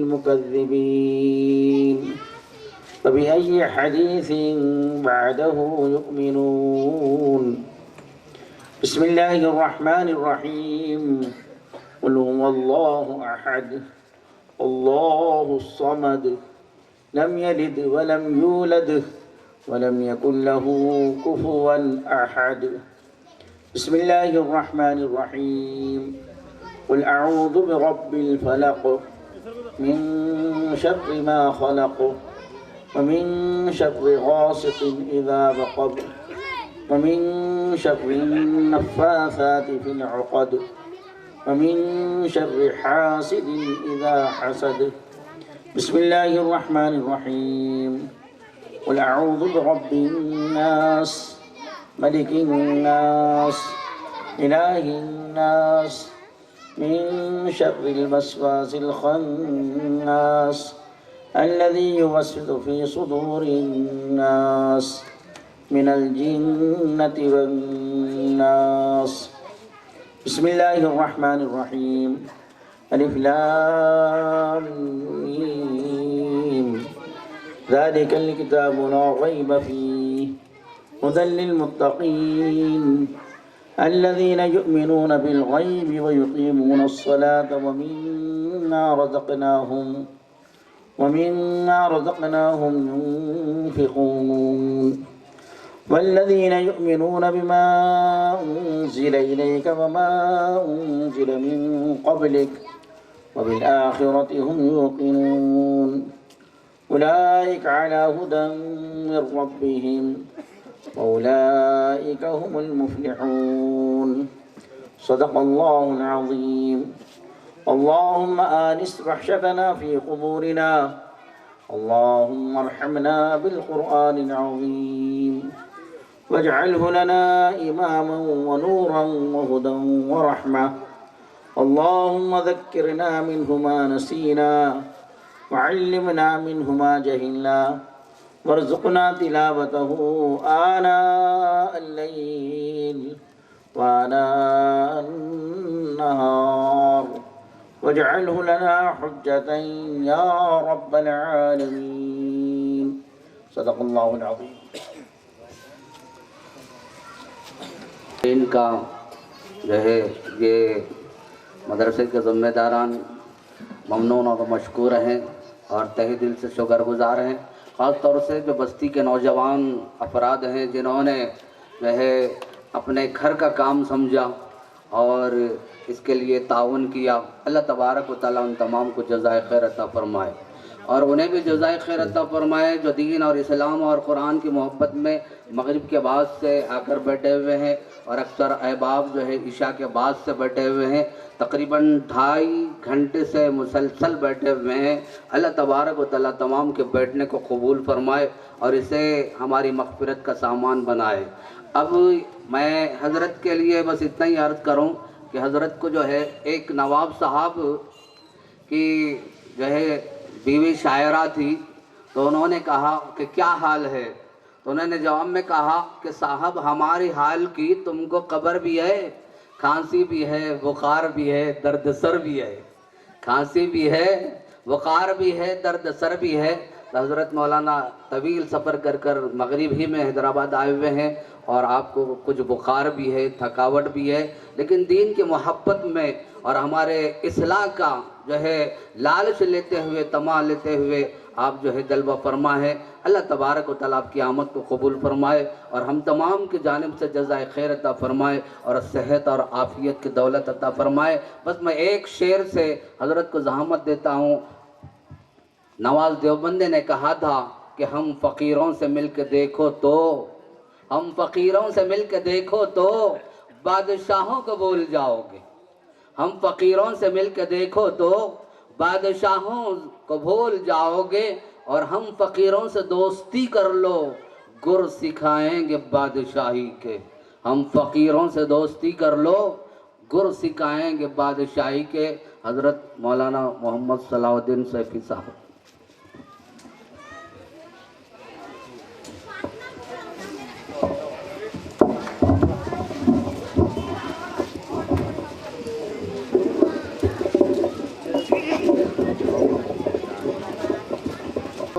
المكذبين فبأي حديث بعده يؤمنون. بسم الله الرحمن الرحيم. قل هو الله أحد الله الصمد لم يلد ولم يولد ولم يكن له كفوا أحد. بسم الله الرحمن الرحيم. قل أعوذ برب الفلق من شر ما خلق ومن شر غاسق إذا وقب ومن شر النفاثات في العقد ومن شر حاسد إذا حسد. بسم الله الرحمن الرحيم. قل أعوذ برب الناس ملك الناس إله الناس من شر الوسواس الخناس الذي يوسوس في صدور الناس من الجنة والناس. بسم الله الرحمن الرحيم. ألف لام ميم. ذلك الكتاب لا ريب فيه هدى للمتقين الذين يؤمنون بالغيب ويقيمون الصلاة ومما رزقناهم ينفقون والذين يؤمنون بما أنزل إليك وما أنزل من قبلك وبالآخرة هم يوقنون أولئك على هدى من ربهم وأولئك هم المفلحون. صدق الله العظيم. اللهم آنس وحشتنا في قبورنا اللهم ارحمنا بالقرآن العظيم واجعله لنا إماما ونورا وهدى ورحمة. اللهم ذكرنا منه ما نسينا وعلمنا منه ما جهلنا وارزقنا تلاوته آناء الليل وآناء النهار واجعله لنا حجة يا رب العالمين. صدق الله العظيم. ان کا جو ہے یہ مدرسے کے ذمہ داران ممنون اور مشکور ہیں اور تہہ دل سے شکر گزار ہیں، خاص طور سے جو بستی کے نوجوان افراد ہیں جنہوں نے جو ہے اپنے گھر کا کام سمجھا اور اس کے لیے تعاون کیا۔ اللہ تبارک و تعالیٰ ان تمام کو جزائے خیر عطا فرمائے اور انہیں بھی جزائے خیر عطا فرمائے جو دین اور اسلام اور قرآن کی محبت میں مغرب کے بعد سے آ کر بیٹھے ہوئے ہیں اور اکثر احباب جو ہے عشاء کے بعد سے بیٹھے ہوئے ہیں، تقریباً 2.5 گھنٹے سے مسلسل بیٹھے ہوئے ہیں۔ اللہ تبارک و تعالیٰ تمام کے بیٹھنے کو قبول فرمائے اور اسے ہماری مغفرت کا سامان بنائے۔ اب میں حضرت کے لیے بس اتنا ہی عرض کروں کہ حضرت کو جو ہے ایک نواب صاحب کی جو ہے بیوی شاعرہ تھی، تو انہوں نے کہا کہ کیا حال ہے، تو انہوں نے جواب میں کہا کہ صاحب ہماری حال کی تم کو خبر بھی ہے، کھانسی بھی ہے، بخار بھی ہے، درد سر بھی ہے، کھانسی بھی ہے، بخار بھی ہے، درد سر بھی ہے۔ حضرت مولانا طویل سفر کر مغرب ہی میں حیدرآباد آئے ہوئے ہیں اور آپ کو کچھ بخار بھی ہے، تھکاوٹ بھی ہے، لیکن دین کی محبت میں اور ہمارے اصلاح کا جو ہے لالچ لیتے ہوئے، طمع لیتے ہوئے آپ جو ہے جلوہ فرما ہے۔ اللہ تبارک و تعالیٰ آپ کی آمد کو قبول فرمائے اور ہم تمام کی جانب سے جزائے خیر عطا فرمائے اور صحت اور عافیت کی دولت عطا فرمائے۔ بس میں ایک شعر سے حضرت کو زحمت دیتا ہوں۔ نواز دیوبندی نے کہا تھا کہ ہم فقیروں سے مل کے دیکھو تو، ہم فقیروں سے مل کے دیکھو تو بادشاہوں کو بھول جاؤ گے، ہم فقیروں سے مل کے دیکھو تو بادشاہوں کو بھول جاؤ گے، اور ہم فقیروں سے دوستی کر لو گر سکھائیں گے بادشاہی کے، ہم فقیروں سے دوستی کر لو گر سکھائیں گے بادشاہی کے۔ حضرت مولانا محمد صلاح الدین سیفی صاحب۔